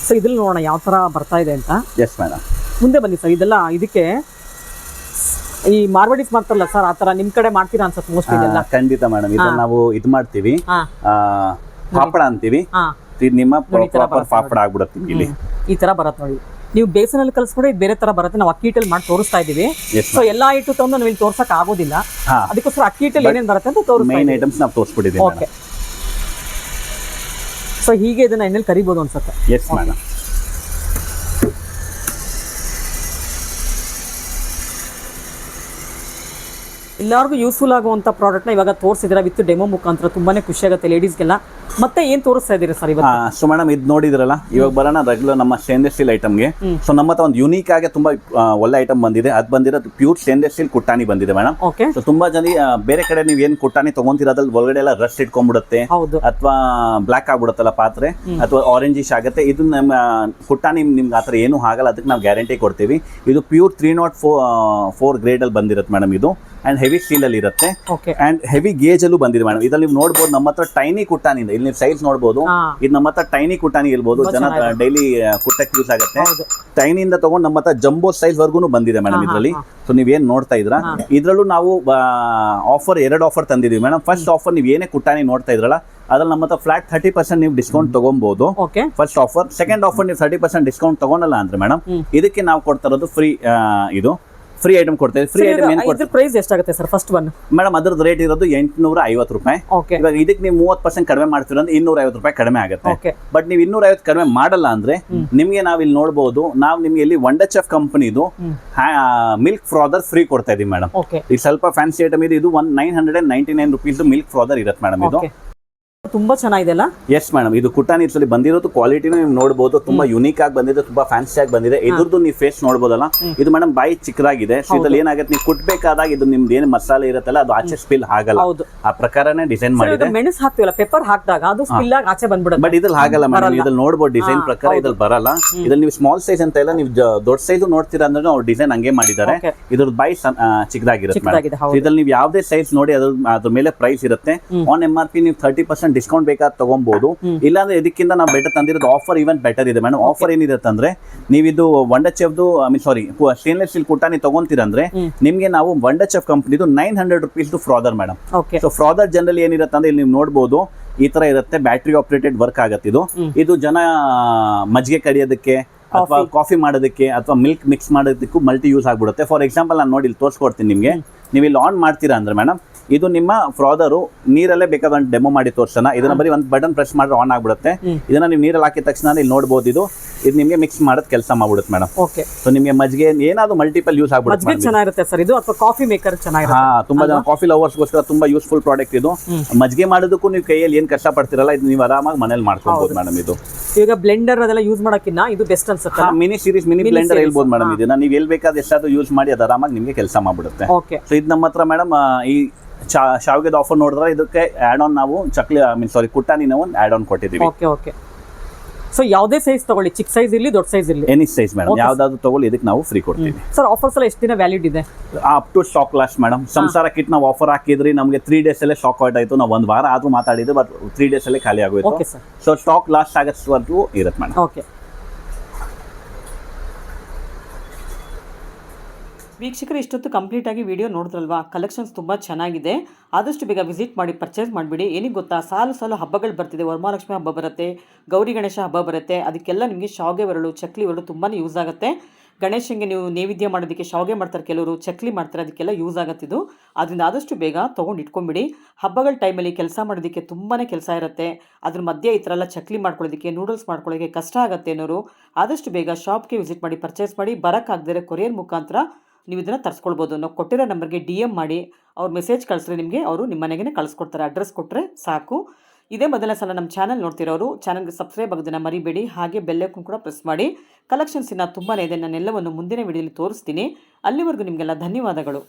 S1: ಸೊ ಇದ್ರಲ್ಲಿ ನೋಡೋಣ ಯಾವ ತರ ಬರ್ತಾ ಇದೆ ಅಂತ.
S2: ಎಸ್ ಮೇಡಮ್,
S1: ಮುಂದೆ ಬನ್ನಿ ಸರ್. ಇದೆಲ್ಲ ಇದಕ್ಕೆ ಈ ಮಾರ್ವಾಡಿಸ್ ಮಾಡ್ತಾರಲ್ಲ ಸರ್, ಆ ತರ ನಿಮ್ ಕಡೆ ಮಾಡ್ತೀರಾ ಅನ್ಸುತ್ತೆ ಮೋಸ್ಟ್ಲಿ ಇದೆಲ್ಲ.
S2: ಖಂಡಿತ ಮೇಡಮ್, ಇದನ್ನ ನಾವು ಇದು ಮಾಡ್ತೀವಿ, ಪಾಪಡ ಅಂತೀವಿ. ಇದು ನಿಮ್ಮ ಪ್ರಾಪರ್ ಪಾಪಡ ಆಗ್ಬಿಡುತ್ತೆ ಇಲ್ಲಿ.
S1: ಈ ತರ ಬರುತ್ತೆ ನೋಡಿ. ನೀವು ಬೇಸನಲ್ಲಿ ಕಲಿಸ್ಕೊಂಡ್ರೆ ಇದು ಬೇರೆ ತರ ಬರುತ್ತೆ. ನಾವು ಅಕ್ಕಿ ಹಿಟ್ಟಲ್ಲಿ ಮಾಡಿ ತೋರಿಸ್ತಾ ಇದೀವಿ. ಸೊ ಎಲ್ಲಾ ಹಿಟ್ಟು ತಂದು ನಾವು ಇಲ್ಲಿ ತೋರ್ಸಕ್ ಆಗೋದಿಲ್ಲ, ಅದಕ್ಕೋಸ್ಕರ ಅಕ್ಕಿ ಹಿಟ್ಟಲ್ಲಿ ಏನೇನು ಬರುತ್ತೆ ಅಂತ ತೋರಿಸ್ತಾ
S2: ಮೇನ್ ಐಟಮ್ಸ್ ನಾವು ತೋರಿಸ್ಬಿಟ್ಟಿದ್ದೀವಿ.
S1: ಓಕೆ, ಸೊ ಹೀಗೆ ಇದನ್ನ ಎಣ್ಣೆಲಿ ಕರಿಬಹುದು ಅನ್ಸುತ್ತೆ.
S2: Yes madam.
S1: ಎಲ್ಲರಿಗೂ ಯೂಸ್ಫುಲ್ ಆಗುವಂಥ ಪ್ರಾಡಕ್ಟ್ನ ಇವಾಗ ತೋರಿಸಿದ್ರೆ ವಿತ್ ಡೆಮೋ ಮುಖಾಂತರ ತುಂಬಾನೇ ಖುಷಿ ಆಗುತ್ತೆ ಲೇಡೀಸ್ಗೆಲ್ಲ. ಮತ್ತೆ ಏನ್ ತೋರಿಸ್ತಾ ಇದೀರಿ ಸರ್ ಇವತ್ತು?
S2: ಸೊ ಮೇಡಮ್, ಇದು ನೋಡಿದ್ರಲ್ಲ, ಇವಾಗ ಬರೋಣ ರೆಗ್ಯುಲರ್ ನಮ್ಮ ಸ್ಟೇನ್ಲೆಸ್ ಸ್ಟೀಲ್ ಐಟಮ್ಗೆ. ಸೊ ನಮ್ಮ ಹತ್ರ ಒಂದು ಯೂನಿಕ್ ಆಗಿ ತುಂಬಾ ಒಳ್ಳೆ ಐಟಮ್ ಬಂದಿದೆ. ಅದು ಬಂದಿರೋದು ಪ್ಯೂರ್ ಸ್ಟೇನ್ಲೆಸ್ ಸ್ಟೀಲ್ ಕುಟ್ಟಾಣಿ ಬಂದಿದೆ ಮೇಡಮ್. ಸೊ ತುಂಬಾ ಜನ ಬೇರೆ ಕಡೆ ನೀವು ಏನ್ ಕುಟ್ಟಾಣಿ ತಗೊಂತಿರೋದ್ರಲ್ಲಿ ಒಳಗಡೆ ಎಲ್ಲ ರಸ್ಟ್ ಇಟ್ಕೊಂಡ್ಬಿಡುತ್ತೆ, ಅಥವಾ ಬ್ಲಾಕ್ ಆಗ್ಬಿಡುತ್ತಲ್ಲ ಪಾತ್ರೆ, ಅಥವಾ ಆರೆಂಜಿಶ್ ಆಗುತ್ತೆ. ಇದು ನಮ್ಮ ಕುಟ್ಟಾಣಿ ನಿಮ್ಗೆ ಆತರ ಏನು ಆಗಲ್ಲ, ಅದಕ್ಕೆ ನಾವು ಗ್ಯಾರಂಟಿ ಕೊಡ್ತೀವಿ. ಇದು ಪ್ಯೂರ್ 304 ಗ್ರೇಡ್ ಅಲ್ಲಿ ಬಂದಿರುತ್ತೆ ಮೇಡಮ್. ಇದು ಅಂಡ್ ಹೆವಿ ಸ್ಟೀಲ್ ಅಲ್ಲಿ ಇರುತ್ತೆ ಅಂಡ್ ಹೆವಿ ಗೇಜ್ ಅಲ್ಲೂ ಬಂದಿದೆ ಮೇಡಮ್. ಇದ್ರಲ್ಲಿ ನೀವು ನೋಡಬಹುದು ನಮ್ಮ ಹತ್ರ ಟೈನಿ ಕುಟ್ಟಾನಿ ಇದೆ. ಇಲ್ಲಿ ನೀವು ಸೈಜ್ ನೋಡಬಹುದು, ಇದು ನಮ್ಮ ಹತ್ರ ಟೈನಿ ಕುಟ್ಟಾನಿ ಇರ್ಬೋದು, ಜನ ಡೈಲಿ ಕುಟ್ಟಕ್ಕೆ ಯೂಸ್ ಆಗುತ್ತೆ. ಟೈನಿಂದ ತಗೊಂಡು ನಮ್ಮ ಹತ್ರ ಜಂಬೋ ಸೈಜ್ ವರ್ಗು ಬಂದಿದೆ ಮೇಡಮ್ ಇದರಲ್ಲಿ. ಸೊ ನೀವೇನ್ ನೋಡ್ತಾ ಇದ್ರ, ಇದ್ರಲ್ಲೂ ನಾವು ಆಫರ್ 2 ಆಫರ್ ತಂದಿದೀವಿ ಮೇಡಮ್. ಫಸ್ಟ್ ಆಫರ್ ನೀವು ಏನೇ ಕುಟ್ಟಾನಿ ನೋಡ್ತಾ ಇದ್ರಲ್ಲ, ಅದ್ರಲ್ಲಿ ನಮ್ಮ ಹತ್ರ ಫ್ಲಾಟ್ 30% ನೀವು ಡಿಸ್ಕೌಂಟ್ ತಗೊಬಹುದು ಫಸ್ಟ್ ಆಫರ್. ಸೆಕೆಂಡ್ ಆಫರ್ ನೀವು 30% ಡಿಸ್ಕೌಂಟ್ ತಗೊಳಲ್ಲ ಅಂದ್ರೆ ಮೇಡಮ್, ಇದಕ್ಕೆ ನಾವು ಕೊಡ್ತಾ ಇರೋದು ಫ್ರೀ, ಇದು ಫ್ರೀ ಐಟಮ್ ಕೊಡ್ತಾ ಇದ್ದೀವಿ. ಫ್ರೀ ಐಟಮ್ ಏನು ಕೊಡ್ತೀವಿ?
S1: ಪ್ರೈಸ್ ಎಷ್ಟಾಗುತ್ತೆ ಸರ್ ಫಸ್ಟ್ ಒನ್?
S2: ಮೇಡಮ್ ಅದ್ರದ್ದು ರೇಟ್ ಇರೋದು 850 ರೂಪಾಯಿ. ಇವಾಗ ಇದಕ್ಕೆ ನೀವು 30% ಕಡಿಮೆ ಮಾಡ್ತೀರ ಅಂದ್ರೆ 250 ರೂಪಾಯಿ ಕಡಿಮೆ ಆಗುತ್ತೆ. ಬಟ್ ನೀವು 250 ಕಡಿಮೆ ಮಾಡಲ್ಲ ಅಂದ್ರೆ ನಿಮ್ಗೆ ನಾವ್ ಇಲ್ಲಿ ನೋಡಬಹುದು, ನಾವು ನಿಮ್ಗೆ ಇಲ್ಲಿ ವಂಡರ್ ಚೆಫ್ ಕಂಪನಿದು ಮಿಲ್ಕ್ ಫ್ರಾದರ್ ಫ್ರೀ ಕೊಡ್ತಾ ಇದೀವಿ ಮೇಡಮ್. ಇದು ಸ್ವಲ್ಪ ಫ್ಯಾನ್ಸಿ ಐಟಮ್ ಇದೆ. ಇದು 999 ರುಪೀಸ್ ಮಿಲ್ಕ್ ಫ್ರಾದರ್ ಇರುತ್ತೆ ಮೇಡಮ್. ಇದು
S1: ತುಂಬಾ ಚೆನ್ನಾಗಿದೆ ಅಲ್ಲ?
S2: ಎಸ್ ಮೇಡಮ್, ಇದು ಕುಟ್ಟಾನಿ ಇದ್ರಲ್ಲಿ ಬಂದಿರೋದು ಕ್ವಾಲಿಟಿನೂ ನೀವು ನೋಡಬಹುದು. ತುಂಬಾ ಯುನೀಕ್ ಆಗಿ ಬಂದಿದೆ, ತುಂಬಾ ಫ್ಯಾನ್ಸಿ ಆಗಿ ಬಂದಿದೆ. ಇದ್ರದ್ದು ನೀವು ಫೇಸ್ ನೋಡಬಹುದಲ್ಲ, ಇದು ಮೇಡಮ್ ಬಾಯಿ ಚಿಕ್ಕದಾಗಿದೆ. ಸೊ ಇದ್ರಲ್ಲಿ ಏನಾಗುತ್ತೆ, ನೀವು ಕುಟ್ಬೇಕಾದಾಗ ಇದು ನಿಮ್ದು ಏನು ಮಸಾಲೆ ಇರುತ್ತಲ್ಲ ಅದು ಆಚೆ ಸ್ಪಿಲ್ ಆಗಲ್ಲ, ಆ ಪ್ರಕಾರನೇ ಡಿಸೈನ್ ಮಾಡಿದೆ.
S1: ಮೆಣಸು ಹಾಕ್ತಿವಲ್ಲ, ಪೆಪ್ಪರ್ ಹಾಕಿದಾಗ ಅದು ಸ್ಪಿಲ್ ಆಗಿ ಆಚೆ ಬಂದ್ಬಿಡುತ್ತೆ.
S2: ಬಟ್ ಇದ್ರಲ್ಲಿ ಆಗಲ್ಲ ಮೇಡಮ್, ಇದ್ರಲ್ಲಿ ನೋಡಬಹುದು ಡಿಸೈನ್ ಪ್ರಕಾರ ಇದ್ರಲ್ಲಿ ಬರಲ್ಲ. ಇದ್ರಲ್ಲಿ ನೀವು ಸ್ಮಾಲ್ ಸೈಜ್ ಅಂತ ಇಲ್ಲ, ನೀವು ದೊಡ್ಡ ಸೈಜ್ ನೋಡ್ತೀರಾ ಅಂದ್ರೆ ಅವ್ರು ಡಿಸೈನ್ ಹಂಗೆ ಮಾಡಿದ್ದಾರೆ. ಇದ್ರದ್ದು ಬಾಯಿ ಚಿಕ್ಕದಾಗಿರುತ್ತೆ ಮೇಡಮ್. ಇದ್ರಲ್ಲಿ ನೀವು ಯಾವ್ದೇ ಸೈಜ್ ನೋಡಿ ಅದ್ರ ಮೇಲೆ ಪ್ರೈಸ್ ಇರುತ್ತೆ. ಆನ್ MRP ನೀವು 30% ಡಿಸ್ಕೌಂಟ್ ಬೇಕಾದ ತಗೊಬಹುದು. ಇಲ್ಲಾಂದ್ರೆ ಇದಕ್ಕಿಂತ ನಾವು ಬೆಟರ್ ತಂದಿರೋದು ಆಫರ್ ಈವನ್ ಬೆಟರ್ ಇದೆ ಮೇಡಮ್. ಆಫರ್ ಏನಿರುತ್ತೆ ಅಂದ್ರೆ, ನೀವಿದು ವಂಡರ್ ಚೆಫ್ದು ಸ್ಟೇನ್ಲೆಸ್ ಸ್ಟೀಲ್ ಕುಟ್ಟಾನಿ ತಗೊಂತೀರಂದ್ರೆ ನಿಮ್ಗೆ ನಾವು ವಂಡರ್ ಚೆಫ್ ಕಂಪನಿದು 900 ರೂಪೀಸ್ ಫ್ರಾದರ್ ಮೇಡಮ್. ಸೊ ಫ್ರಾದರ್ ಜನರಲ್ ಏನಿರುತ್ತೆ ಅಂದ್ರೆ ಇಲ್ಲಿ ನೀವು ನೋಡಬಹುದು, ಈ ತರ ಇರುತ್ತೆ. ಬ್ಯಾಟ್ರಿ ಆಪರೇಟೆಡ್ ವರ್ಕ್ ಆಗತ್ತೆ ಇದು. ಇದು ಜನ ಮಜ್ಜಿಗೆ ಕಡಿಯೋದಕ್ಕೆ ಅಥವಾ ಕಾಫಿ ಮಾಡೋದಕ್ಕೆ ಅಥವಾ ಮಿಲ್ಕ್ ಮಿಕ್ಸ್ ಮಾಡೋದಕ್ಕೂ ಮಲ್ಟಿ ಯೂಸ್ ಆಗ್ಬಿಡುತ್ತೆ. ಫಾರ್ ಎಕ್ಸಾಂಪಲ್ ನಾನು ನೋಡಿ ಇಲ್ಲಿ ತೋರಿಸ್ಕೊಡ್ತೀನಿ ನಿಮಗೆ. ನೀವು ಇಲ್ಲಿ ಆನ್ ಮಾಡ್ತೀರಾ ಅಂದ್ರೆ ಮೇಡಮ್, ಇದು ನಿಮ್ಮ ಫ್ರಾದರು ನೀರಲ್ಲೇ ಬೇಕಾದ ಒಂದು ಡೆಮೋ ಮಾಡಿ ತೋರ್ಸೋಣ. ಇದನ್ನ ಬರೀ ಒಂದು ಬಟನ್ ಪ್ರೆಸ್ ಮಾಡಿದ್ರೆ ಆನ್ ಆಗ್ಬಿಡುತ್ತೆ. ಇದನ್ನ ನೀವು ನೀರಲ್ಲಿ ಹಾಕಿದ ತಕ್ಷಣ ಇಲ್ಲಿ ನೋಡ್ಬೋದು, ಇದು ನಿಮಗೆ ಮಿಕ್ಸ್ ಮಾಡೋದು ಕೆಲಸ ಮಾಡ್ಬಿಡುತ್ತೆ ಮೇಡಮ್.
S1: ಓಕೆ.
S2: ಸೊ ನಿಮಗೆ ಮಜ್ಜಿಗೆ ಏನಾದ್ರು ಮಲ್ಟಿಪಲ್ ಯೂಸ್ ಆಗ್ಬಿಡುತ್ತೆ.
S1: ಮಜ್ಜಿಗೆ ಚೆನ್ನಾಗಿರುತ್ತೆ ಸರ್ ಇದು, ಅಥವಾ ಕಾಫಿ ಮೇಕರ್ ಚೆನ್ನಾಗಿರುತ್ತೆ.
S2: ತುಂಬಾ ಜನ ಕಾಫಿ ಲವರ್ಸ್ಗೋಸ್ಕರ ತುಂಬಾ ಯೂಸ್ಫುಲ್ ಪ್ರಾಡಕ್ಟ್ ಇದು. ಮಜ್ಜಿಗೆ ಮಾಡೋದಕ್ಕೂ ನೀವು ಕೈಯಲ್ಲಿ ಏನ್ ಕಷ್ಟ ಪಡ್ತಿರಲ್ಲ, ಇದು ನೀವು ಆರಾಮಾಗಿ ಮನೇಲಿ ಮಾಡ್ಕೊಬಹುದು ಮೇಡಮ್. ಇದು
S1: ಈಗ ಬ್ಲೆಂಡರ್ ಅದೆಲ್ಲ ಯೂಸ್ ಮಾಡಕ್ಕಿನ್ನ ಇದು ಬೆಸ್ಟ್ ಅನ್ಸುತ್ತೆ.
S2: ಮಿನಿ ಸೀರೀಸ್ ಮಿನಿ ಬ್ಲೆಂಡರ್ ಹೇಳ್ಬೋದು ಮೇಡಮ್. ಇದನ್ನ ನೀವು ಎಲ್ಲಿ ಬೇಕಾದ ಎಷ್ಟಾದ್ರೂ ಯೂಸ್ ಮಾಡಿ ಅದು ಆರಾಮಾಗಿ ನಿಮಗೆ ಕೆಲಸ ಮಾಡ್ಬಿಡುತ್ತೆ. ಸೊ ಇದು ನಮ್ಮ ಹತ್ರ ಮೇಡಮ್ ಈ ಶಾವಿಗೆದ ಆಫರ್ ನೋಡಿದ್ರೆ ಇದಕ್ಕೆ ಆಡ್ ಆನ್ ನಾವು ಚಕ್ಲಿ ಕುಟ್ಟಾನಿ ನಾವು ಆಡ್ ಆನ್ ಕೊಟ್ಟಿದ್ದೀವಿ.
S1: Okay okay. ಸೊ ಯಾವುದೇ ಸೈಜ್ ತಗೊಳ್ಳಿ, ಚಿಕ್ಕ ಸೈಜ್ ಇರಲಿ ದೊಡ್ಡ ಸೈಜ್ ಇರಲಿ,
S2: ಎನಿ ಸೈಜ್ ಮೇಡಮ್, ಯಾವ್ದಾದ್ರು ತಗೊಳ್ಳಿ, ಇದಕ್ಕೆ ನಾವು ಫ್ರೀ ಕೊಡ್ತೀವಿ.
S1: ಸರ್ ಆಫರ್ಸ್ ಎಲ್ಲ ಎಷ್ಟು ದಿನ ವ್ಯಾಲಿಡ್ ಇದೆ?
S2: Up to stock last madam. ಸಂಸಾರ ಕಿಟ್ ನಾವು ಆಫರ್ ಹಾಕಿದ್ರಿ, ನಮಗೆ 3 days ಅಲ್ಲೇ ಸ್ಟಾಕ್ ಔಟ್ ಆಯ್ತು. ನಾವು 1 ವಾರ ಆದ್ರೂ ಮಾತಾಡಿದ್ದು, ಬಟ್ 3 days ಅಲ್ಲೇ ಖಾಲಿ ಆಗೋಯ್ತು. ಸೊ ಸ್ಟಾಕ್ ಲಾಸ್ಟ್ ಆಗಷ್ಟವರೆಗೂ ಇರುತ್ತೆ ಮೇಡಮ್.
S1: ಓಕೆ. ವೀಕ್ಷಕರು, ಇಷ್ಟೊತ್ತು ಕಂಪ್ಲೀಟಾಗಿ ವಿಡಿಯೋ ನೋಡಿದ್ರಲ್ವಾ? ಕಲೆಕ್ಷನ್ಸ್ ತುಂಬ ಚೆನ್ನಾಗಿದೆ. ಆದಷ್ಟು ಬೇಗ ವಿಸಿಟ್ ಮಾಡಿ ಪರ್ಚೇಸ್ ಮಾಡಿಬಿಡಿ. ಏನಿಗೆ ಗೊತ್ತಾ, ಸಾಲು ಹಬ್ಬಗಳು ಬರ್ತಿದೆ. ವರಮಹಾಲಕ್ಷ್ಮಿ ಹಬ್ಬ ಬರುತ್ತೆ, ಗೌರಿ ಗಣೇಶ ಹಬ್ಬ ಬರುತ್ತೆ. ಅದಕ್ಕೆಲ್ಲ ನಿಮಗೆ ಶಾವಿಗೆ ಒರಳು, ಚಕ್ಲಿ ಒರಳು ತುಂಬಾ ಯೂಸ್ ಆಗುತ್ತೆ. ಗಣೇಶನಿಗೆ ನೀವು ನೈವೇದ್ಯ ಮಾಡೋದಕ್ಕೆ ಶಾವಿಗೆ ಮಾಡ್ತಾರೆ, ಕೆಲವರು ಚಕ್ಲಿ ಮಾಡ್ತಾರೆ, ಅದಕ್ಕೆಲ್ಲ ಯೂಸ್ ಆಗುತ್ತಿದ್ದು. ಅದರಿಂದ ಆದಷ್ಟು ಬೇಗ ತೊಗೊಂಡು ಇಟ್ಕೊಂಡ್ಬಿಡಿ. ಹಬ್ಬಗಳ ಟೈಮಲ್ಲಿ ಕೆಲಸ ಮಾಡೋದಕ್ಕೆ ತುಂಬಾ ಕೆಲಸ ಇರುತ್ತೆ. ಅದ್ರ ಮಧ್ಯೆ ಈ ಥರ ಎಲ್ಲ ಚಕ್ಲಿ ಮಾಡ್ಕೊಳ್ಳೋದಕ್ಕೆ, ನೂಡಲ್ಸ್ ಮಾಡ್ಕೊಳ್ಳೋಕ್ಕೆ ಕಷ್ಟ ಆಗುತ್ತೆ ಅನ್ನೋರು ಆದಷ್ಟು ಬೇಗ ಶಾಪ್ಗೆ ವಿಸಿಟ್ ಮಾಡಿ ಪರ್ಚೇಸ್ ಮಾಡಿ. ಬರೋಕ್ಕಾಗದೇ ಕೊರಿಯರ್ ಮುಖಾಂತರ ನೀವು ಇದನ್ನು ತರಿಸ್ಕೊಳ್ಬೋದು. ನಾವು ಕೊಟ್ಟಿರೋ ನಂಬರ್ಗೆ DM ಮಾಡಿ ಅವ್ರು ಮೆಸೇಜ್ ಕಳಿಸ್ರೆ ನಿಮಗೆ ಅವರು ನಿಮ್ಮ ಮನೆಗೆ ಕಳಿಸ್ಕೊಡ್ತಾರೆ. ಅಡ್ರೆಸ್ ಕೊಟ್ಟರೆ ಸಾಕು. ಇದೇ ಮೊದಲ ಸಲ ನಮ್ಮ ಚಾನಲ್ ನೋಡ್ತಿರೋರು ಚಾನಲ್ಗೆ ಸಬ್ಸ್ಕ್ರೈಬ್ ಆಗೋದನ್ನು ಮರಿಬೇಡಿ. ಹಾಗೆ ಬೆಲ್ಲೈಕನ್ ಕೂಡ ಪ್ರೆಸ್ ಮಾಡಿ. ಕಲೆಕ್ಷನ್ಸ್ ಇನ್ನೂ ತುಂಬಾ ಇದೆ, ನಾನೆಲ್ಲವನ್ನು ಮುಂದಿನ ವಿಡಿಯೋಲಿ ತೋರಿಸ್ತೀನಿ. ಅಲ್ಲಿವರೆಗೂ ನಿಮಗೆಲ್ಲ ಧನ್ಯವಾದಗಳು.